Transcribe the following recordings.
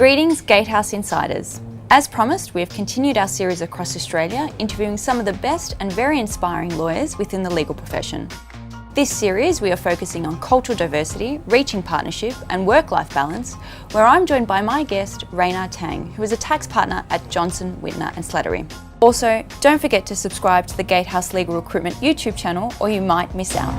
Greetings, Gatehouse Insiders. As promised, we have continued our series across Australia, interviewing some of the best and very inspiring lawyers within the legal profession. This series, we are focusing on cultural diversity, reaching partnership, and work-life balance, where I'm joined by my guest, Reynah Tang, who is a tax partner at Johnson Winter Slattery. Also, don't forget to subscribe to the Gatehouse Legal Recruitment YouTube channel, or you might miss out.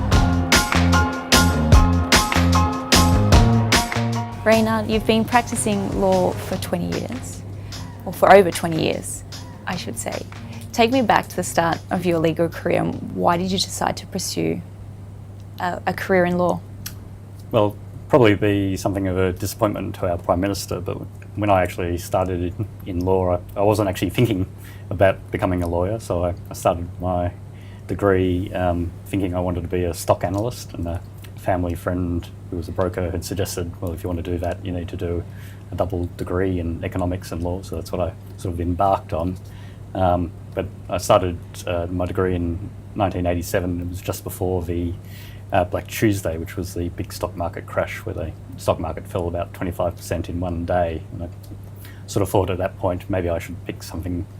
Reynah, you've been practicing law for 20 years, or for over 20 years, I should say. Take me back to the start of your legal career, and why did you decide to pursue a career in law? Well, probably be something of a disappointment to our Prime Minister, but when I actually started in law, I wasn't actually thinking about becoming a lawyer, so I started my degree thinking I wanted to be a stock analyst, and a family friend who was a broker had suggested, well, if you want to do that, you need to do a double degree in economics and law, so that's what I sort of embarked on. But I started my degree in 1987. It was just before the Black Tuesday, which was the big stock market crash where the stock market fell about 25% in one day. And I sort of thought at that point, maybe I should pick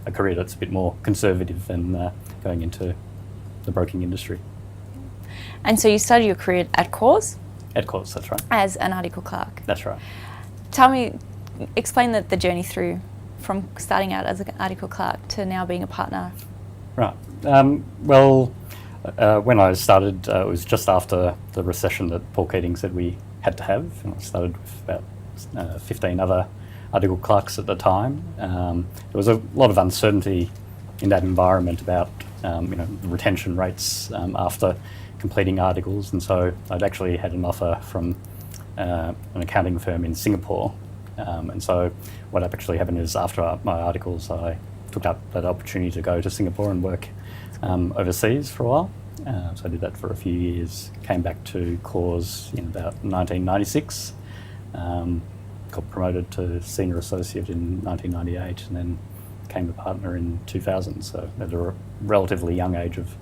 a career that's a bit more conservative than going into the broking industry. And so you started your career at Cause? At Cause, that's right. As an article clerk? That's right. Explain the journey through from starting out as an article clerk to now being a partner. Right. When I started, it was just after the recession that Paul Keating said we had to have. And I started with about 15 other article clerks at the time. There was a lot of uncertainty in that environment about the retention rates after completing articles, and so I'd actually had an offer from an accounting firm in Singapore. And so what actually happened is after my articles, I took up that opportunity to go to Singapore and work overseas for a while. So I did that for a few years, came back to Cause in about 1996, got promoted to senior associate in 1998, and then became a partner in 2000, so at a relatively young age of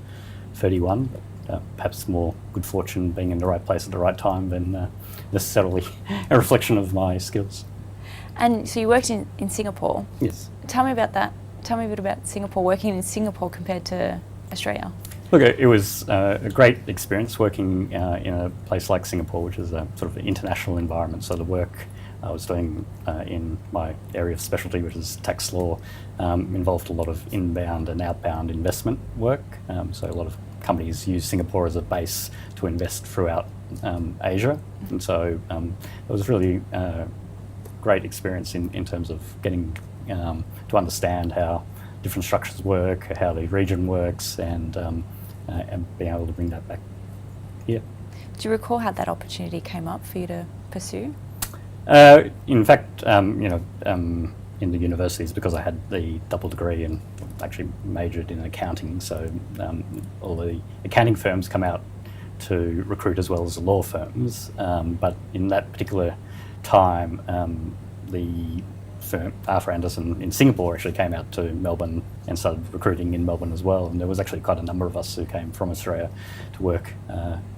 31, but perhaps more good fortune being in the right place at the right time than necessarily a reflection of my skills. And so you worked in Singapore. Yes. Tell me about that. Tell me a bit about Singapore, working in Singapore compared to Australia. Look, it was a great experience working in a place like Singapore, which is a sort of international environment. So the work I was doing in my area of specialty, which is tax law, involved a lot of inbound and outbound investment work. So a lot of companies use Singapore as a base to invest throughout Asia. And so it was really a great experience in terms of getting to understand how different structures work, how the region works, and being able to bring that back here. Do you recall how that opportunity came up for you to pursue? In fact, in the universities, because I had the double degree and actually majored in accounting, so all the accounting firms come out to recruit as well as the law firms. But in that particular time, the firm, Arthur Andersen in Singapore, actually came out to Melbourne and started recruiting in Melbourne as well. And there was actually quite a number of us who came from Australia to work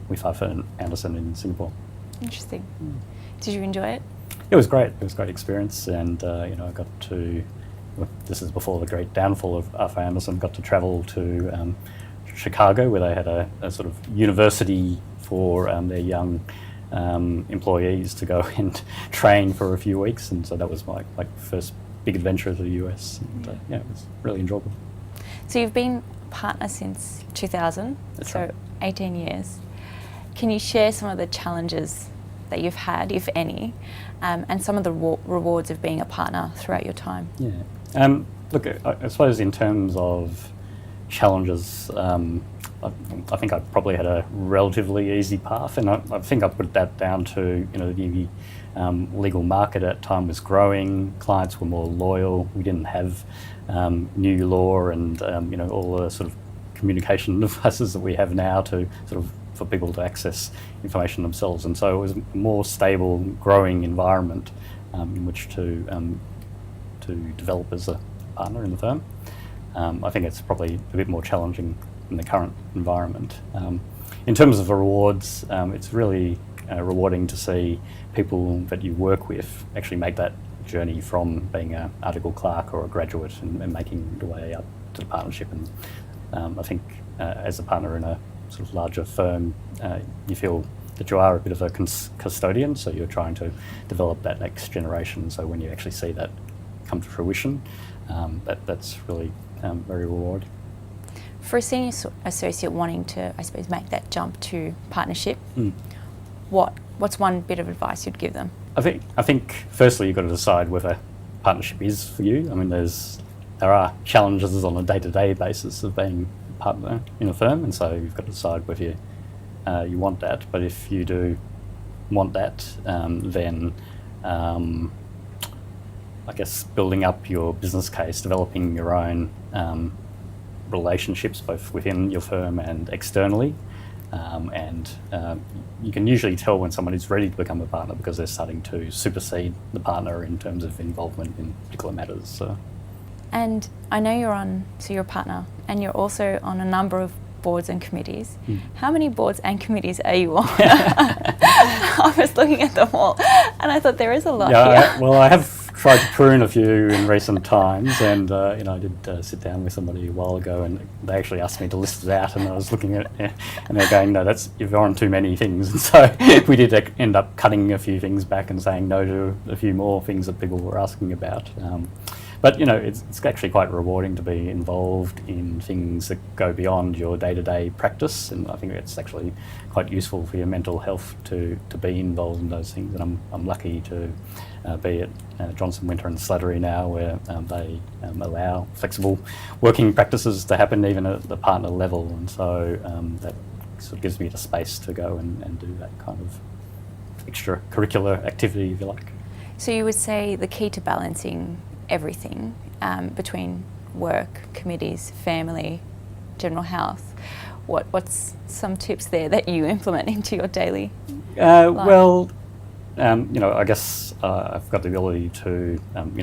with Arthur Andersen in Singapore. Interesting. Did you enjoy it? It was great. It was a great experience, and I got to. This is before the great downfall of Arthur Andersen. Got to travel to Chicago, where they had a sort of university for their young employees to go and train for a few weeks, and so that was my first big adventure to the US. And, it was really enjoyable. So you've been partner since 2000, That's so right. 18 years. Can you share some of the challenges that you've had, if any, and some of the rewards of being a partner throughout your time? Yeah. Look, I suppose in terms of challenges, I think I probably had a relatively easy path, and I think I put that down to the legal market at the time was growing, clients were more loyal, we didn't have new law and all the sort of communication devices that we have now to sort of for people to access information themselves, and so it was a more stable, growing environment in which to develop as a partner in the firm. I think it's probably a bit more challenging in the current environment. In terms of rewards, it's really rewarding to see people that you work with actually make that journey from being an article clerk or a graduate and making the way up to the partnership. And I think as a partner in a sort of larger firm, you feel that you are a bit of a custodian, so you're trying to develop that next generation. So when you actually see that come to fruition, that's really very rewarding. For a senior associate wanting to, I suppose, make that jump to partnership, what's one bit of advice you'd give them? I think firstly you've got to decide whether partnership is for you. I mean, there are challenges on a day-to-day basis of being a partner in a firm, and so you've got to decide whether you want that. But if you do want that, then I guess building up your business case, developing your own relationships both within your firm and externally, and you can usually tell when someone is ready to become a partner because they're starting to supersede the partner in terms of involvement in particular matters. So. And I know you're a partner, and you're also on a number of boards and committees. How many boards and committees are you on? I was looking at them all, and I thought there is a lot here. Well, I have tried to prune a few in recent times, and I did sit down with somebody a while ago, and they actually asked me to list it out, and I was looking at it, and they're going, no, you're on too many things. And so we did end up cutting a few things back and saying no to a few more things that people were asking about. But it's actually quite rewarding to be involved in things that go beyond your day-to-day practice, and I think it's actually quite useful for your mental health to be involved in those things. And I'm lucky to be at Johnson Winter Slattery now, where they allow flexible working practices to happen even at the partner level, and so that sort of gives me the space to go and do that kind of extracurricular activity, if you like. So you would say the key to balancing everything between work, committees, family, general health. What's some tips there that you implement into your daily life? Well, I guess I've got the ability to,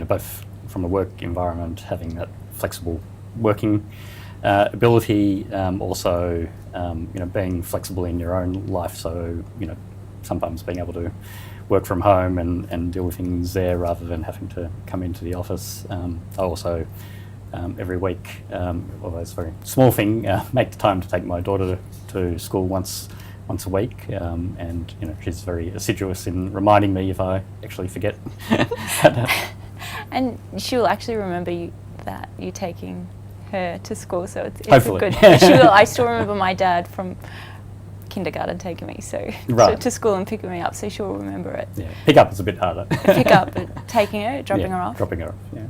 both from a work environment, having that flexible working ability, also, being flexible in your own life. So, sometimes being able to work from home and deal with things there rather than having to come into the office. I also, every week, although it's a very small thing, make the time to take my daughter to school once a week, and she's very assiduous in reminding me if I actually forget. And she'll actually remember you taking her to school, so it's Hopefully. good. I still remember my dad from kindergarten taking me to school and picking me up, so she'll remember it. Yeah, pick up is a bit harder. Pick up, but taking her, dropping her off. Dropping her off, yeah.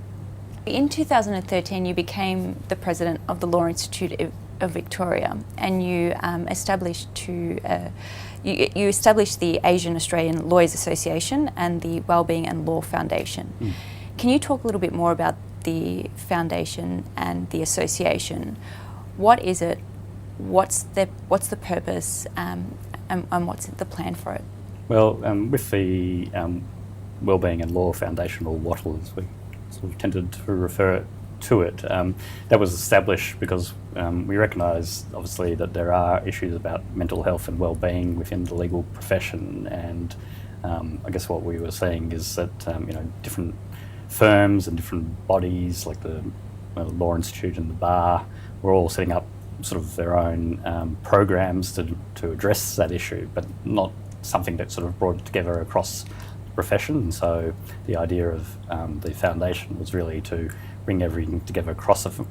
In 2013, you became the president of the Law Institute of Victoria, and you established the Asian Australian Lawyers Association and the Wellbeing and Law Foundation. Can you talk a little bit more about the foundation and the association? What is it? What's the purpose, and what's the plan for it? Well, with the Wellbeing and Law Foundation, or WATL as we sort of tended to refer to it, that was established because we recognise obviously that there are issues about mental health and wellbeing within the legal profession, and I guess what we were seeing is that different firms and different bodies like the Law Institute and the Bar were all setting up sort of their own programs to address that issue, but not something that sort of brought it together across the profession. And so the idea of the foundation was really to bring everything together across the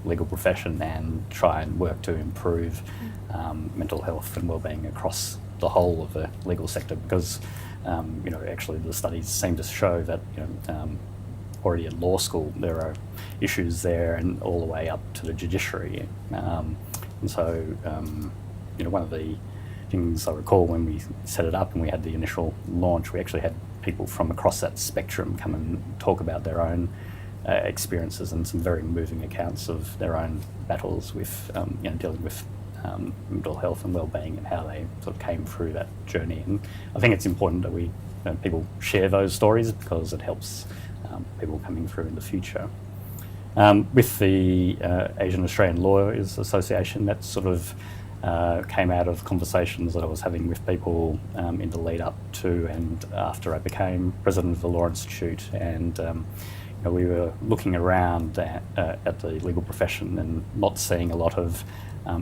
legal profession and try and work to improve mental health and wellbeing across the whole of the legal sector, because actually the studies seem to show that already at law school there are issues there, and all the way up to the judiciary. And so, one of the things I recall when we set it up and we had the initial launch, we actually had people from across that spectrum come and talk about their own experiences and some very moving accounts of their own battles with, dealing with mental health and wellbeing and how they sort of came through that journey. And I think it's important that people share those stories because it helps people coming through in the future. With the Asian Australian Lawyers Association, that's sort of came out of conversations that I was having with people in the lead up to and after I became president of the Law Institute. And we were looking around at the legal profession and not seeing a lot of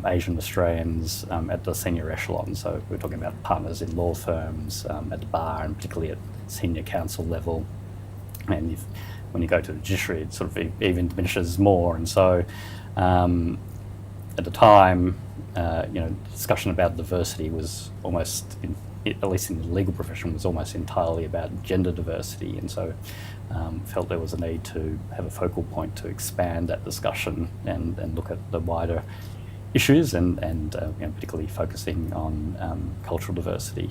Asian Australians at the senior echelon. So we're talking about partners in law firms, at the bar, and particularly at senior counsel level. And when you go to the judiciary, it sort of even diminishes more. And so at the time, discussion about diversity was almost, at least in the legal profession, was almost entirely about gender diversity. And so felt there was a need to have a focal point to expand that discussion and look at the wider issues and particularly focusing on cultural diversity.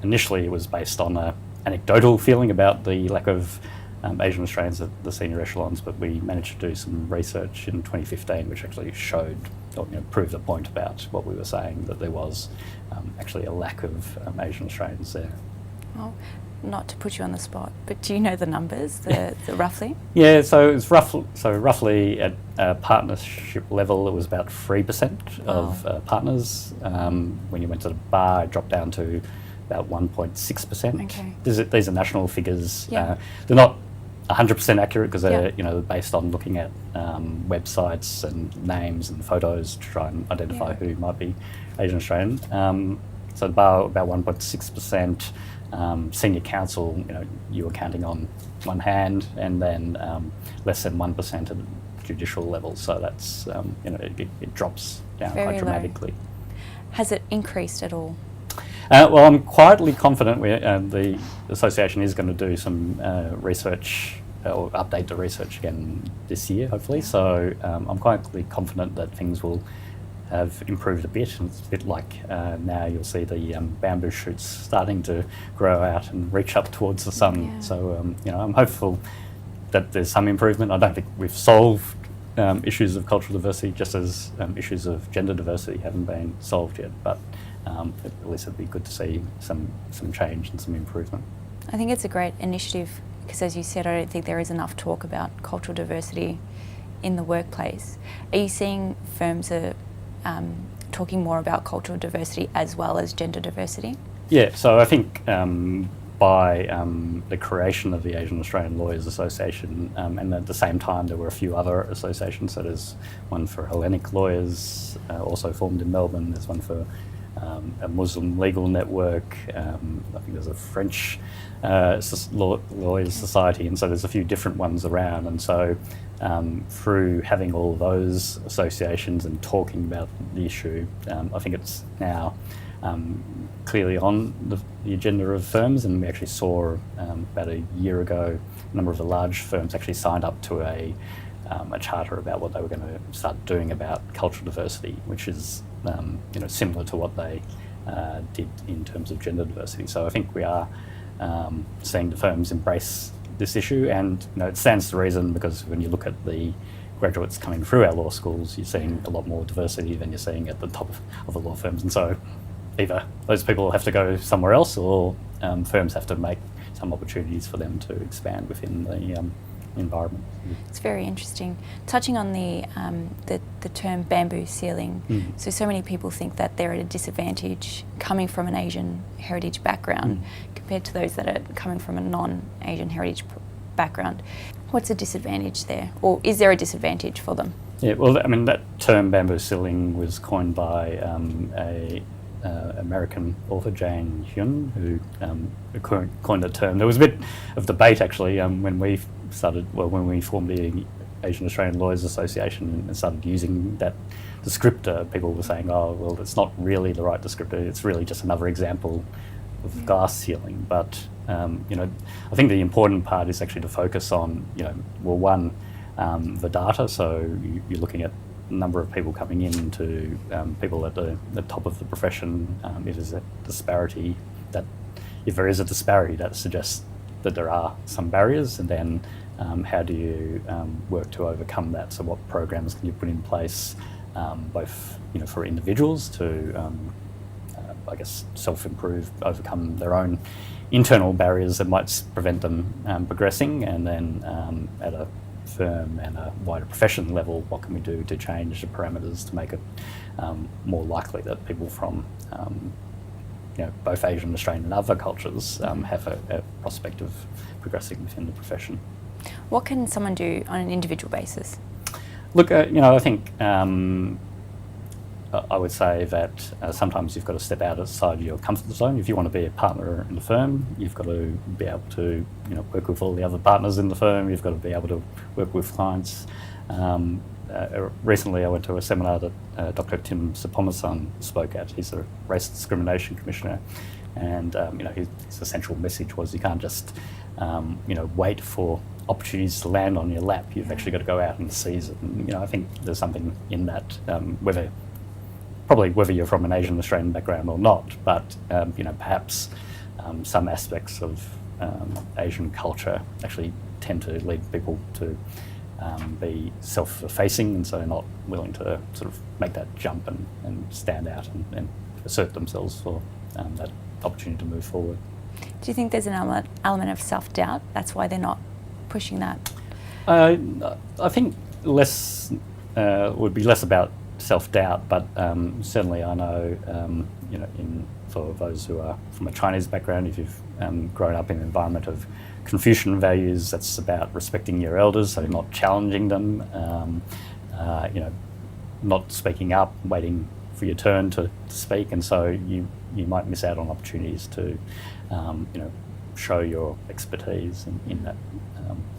Initially it was based on an anecdotal feeling about the lack of Asian Australians at the senior echelons, but we managed to do some research in 2015 which actually showed, or proved the point about what we were saying, that there was actually a lack of Asian Australians there. Well, not to put you on the spot, but do you know the numbers, the roughly? Yeah, so it's roughly at a partnership level, it was about 3% of partners. When you went to the bar, it dropped down to about 1.6%. Okay. These are national figures. Yeah. They're not 100% accurate because they're based on looking at websites and names and photos to try and identify who might be Asian Australian. So the bar about 1.6%. Senior counsel, you were counting on one hand, and then less than 1% at the judicial level. So that's it drops down quite dramatically. Low. Has it increased at all? Well, I'm quietly confident the association is going to do some research or update the research again this year, hopefully. So I'm quietly confident that things will have improved a bit. And it's a bit like now you'll see the bamboo shoots starting to grow out and reach up towards the sun. Yeah. So I'm hopeful that there's some improvement. I don't think we've solved issues of cultural diversity, just as issues of gender diversity haven't been solved yet. But at least it'd be good to see some change and some improvement. I think it's a great initiative because, as you said, I don't think there is enough talk about cultural diversity in the workplace. Are you seeing firms are talking more about cultural diversity as well as gender diversity? Yeah, so I think by the creation of the Asian Australian Lawyers Association, and at the same time there were a few other associations. So there's one for Hellenic lawyers, also formed in Melbourne. There's one for a Muslim legal network. I think there's a French lawyers society, and so there's a few different ones around. And so through having all those associations and talking about the issue, I think it's now clearly on the agenda of firms. And we actually saw about a year ago, a number of the large firms actually signed up to a charter about what they were going to start doing about cultural diversity, which is similar to what they did in terms of gender diversity. So I think we are seeing the firms embrace this issue, and it stands to reason because when you look at the graduates coming through our law schools, you're seeing a lot more diversity than you're seeing at the top of the law firms. And so either those people have to go somewhere else, or firms have to make some opportunities for them to expand within the environment. It's very interesting. Touching on the term bamboo ceiling, so many people think that they're at a disadvantage coming from an Asian heritage background compared to those that are coming from a non-Asian heritage background. What's a disadvantage there, or is there a disadvantage for them? Yeah, well, I mean, that term bamboo ceiling was coined by a American author, Jane Hyun, who coined the term. There was a bit of debate actually when we formed the Asian Australian Lawyers Association and started using that descriptor. People were saying, oh, well, it's not really the right descriptor, it's really just another example of glass ceiling. But I think the important part is actually to focus on, the data. So you're looking at number of people coming in to people at the top of the profession. If there's a disparity, that suggests that there are some barriers, and then how do you work to overcome that? So what programs can you put in place, both for individuals to self-improve, overcome their own internal barriers that might prevent them progressing, and then at a firm and a wider profession level, what can we do to change the parameters to make it more likely that people from both Asian, Australian and other cultures have a prospect of progressing within the profession. What can someone do on an individual basis? Look, I think I would say that sometimes you've got to step outside your comfort zone. If you want to be a partner in the firm, you've got to be able to work with all the other partners in the firm. You've got to be able to work with clients. Recently I went to a seminar that Dr. Tim Sapomasan spoke at. He's a race discrimination commissioner, and his essential message was you can't just wait for opportunities to land on your lap. You've actually got to go out and seize it. And, I think there's something in that, whether you're from an Asian Australian background or not, but perhaps some aspects of Asian culture actually tend to lead people to be self-effacing, and so they're not willing to sort of make that jump and stand out and assert themselves for that opportunity to move forward. Do you think there's an element of self-doubt? That's why they're not pushing that? I think would be less about self-doubt, but certainly I know, for those who are from a Chinese background, if you've grown up in an environment of Confucian values, that's about respecting your elders, so not challenging them, not speaking up, waiting for your turn to speak, and so you might miss out on opportunities to show your expertise in that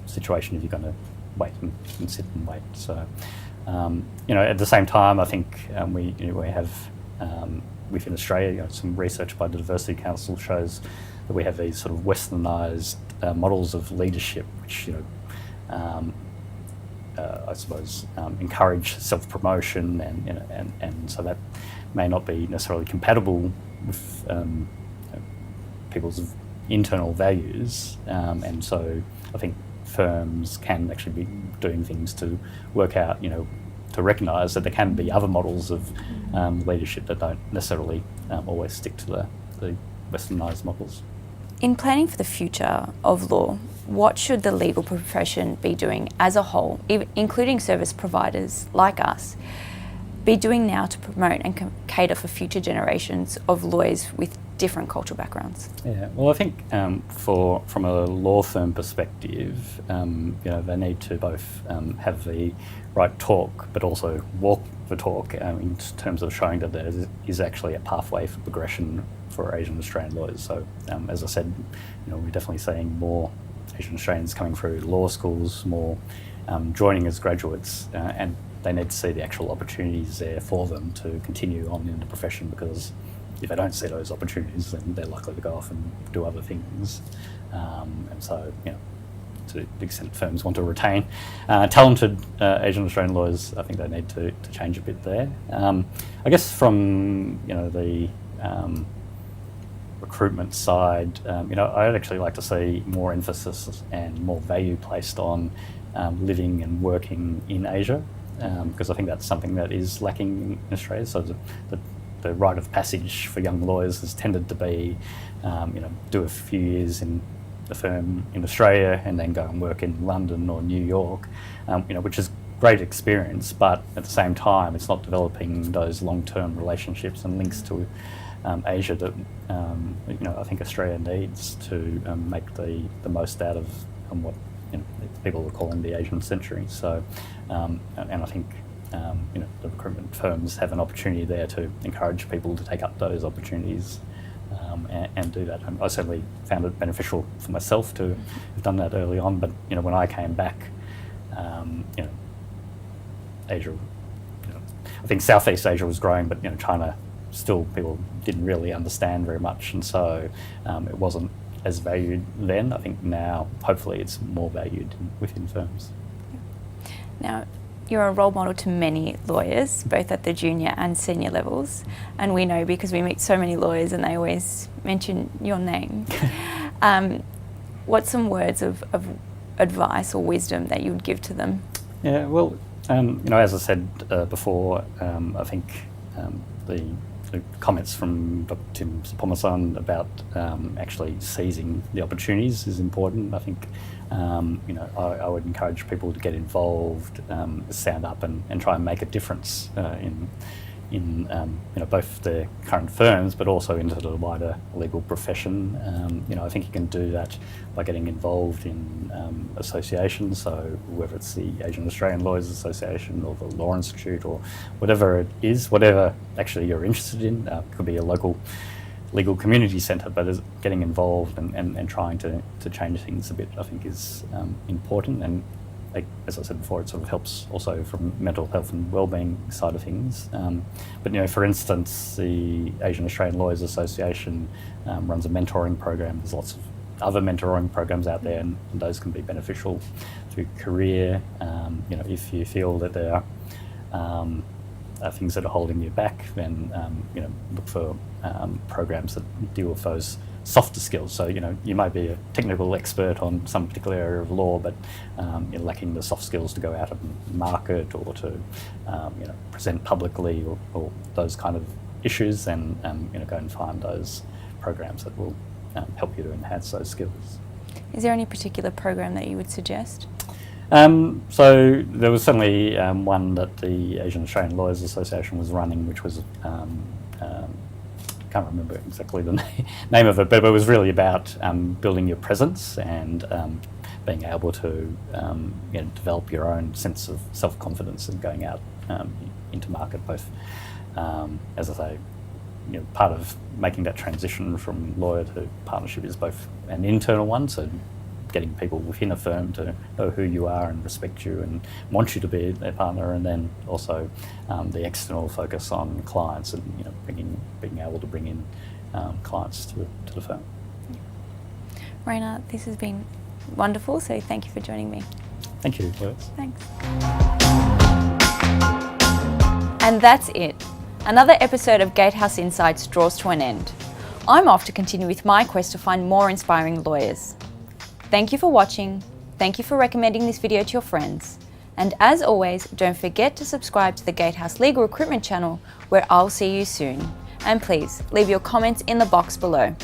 situation if you're going to wait and sit and wait. So at the same time, I think we have within Australia, some research by the Diversity Council shows that we have these sort of westernised models of leadership, which I suppose encourage self-promotion, and so that may not be necessarily compatible with people's internal values, and so I think firms can actually be doing things to work out, to recognise that there can be other models of leadership that don't necessarily always stick to the westernised models. In planning for the future of law, what should the legal profession be doing as a whole, including service providers like us, be doing now to promote and cater for future generations of lawyers with different cultural backgrounds? Yeah, well, I think from a law firm perspective, they need to both have the right talk, but also walk the talk in terms of showing that there is actually a pathway for progression for Asian Australian lawyers. So, as I said, we're definitely seeing more Asian Australians coming through law schools, more joining as graduates, and they need to see the actual opportunities there for them to continue on in the profession, because if they don't see those opportunities, then they're likely to go off and do other things. And so, to the extent firms want to retain talented Asian Australian lawyers, I think they need to change a bit there. I guess from the recruitment side, I'd actually like to see more emphasis and more value placed on living and working in Asia, because I think that's something that is lacking in Australia. So the rite of passage for young lawyers has tended to be, do a few years in the firm in Australia and then go and work in London or New York, which is great experience, but at the same time, it's not developing those long-term relationships and links to Asia that I think Australia needs to make the most out of what people are calling the Asian century. So, and I think the recruitment firms have an opportunity there to encourage people to take up those opportunities and do that. And I certainly found it beneficial for myself to have done that early on. But when I came back, Asia, I think Southeast Asia was growing, but China still people didn't really understand very much, and so it wasn't as valued then. I think now, hopefully, it's more valued within firms. Now, you're a role model to many lawyers, both at the junior and senior levels, and we know because we meet so many lawyers and they always mention your name. What's some words of advice or wisdom that you would give to them? Yeah, well, as I said before, I think the the comments from Dr. Tim Sapomasan about actually seizing the opportunities is important. I think I would encourage people to get involved, stand up and try and make a difference in both their current firms, but also into the wider legal profession. I think you can do that by getting involved in associations, so whether it's the Asian Australian Lawyers Association or the Law Institute or whatever it is, whatever actually you're interested in. It could be a local legal community centre, but getting involved and trying to change things a bit, I think, is important. And as I said before, it sort of helps also from mental health and wellbeing side of things. But for instance, the Asian Australian Lawyers Association runs a mentoring program. There's lots of other mentoring programs out there, and those can be beneficial to your career. If you feel that there are things that are holding you back, then look for programs that deal with those softer skills. So you might be a technical expert on some particular area of law, but you're lacking the soft skills to go out and market or to present publicly or those kind of issues. And go and find those programs that will help you to enhance those skills. Is there any particular program that you would suggest? So there was certainly one that the Asian Australian Lawyers Association was running, which was can't remember exactly the name of it, but it was really about building your presence and being able to develop your own sense of self-confidence and going out into market. Both, as I say, part of making that transition from lawyer to partnership is both an internal one, so getting people within a firm to know who you are and respect you and want you to be their partner, and then also the external focus on clients and being able to bring in clients to the firm. Reynah, this has been wonderful, so thank you for joining me. Thank you, Louise. Thanks. And that's it. Another episode of Gatehouse Insights draws to an end. I'm off to continue with my quest to find more inspiring lawyers. Thank you for watching, thank you for recommending this video to your friends, and as always, don't forget to subscribe to the Gatehouse Legal Recruitment channel, where I'll see you soon. And please, leave your comments in the box below.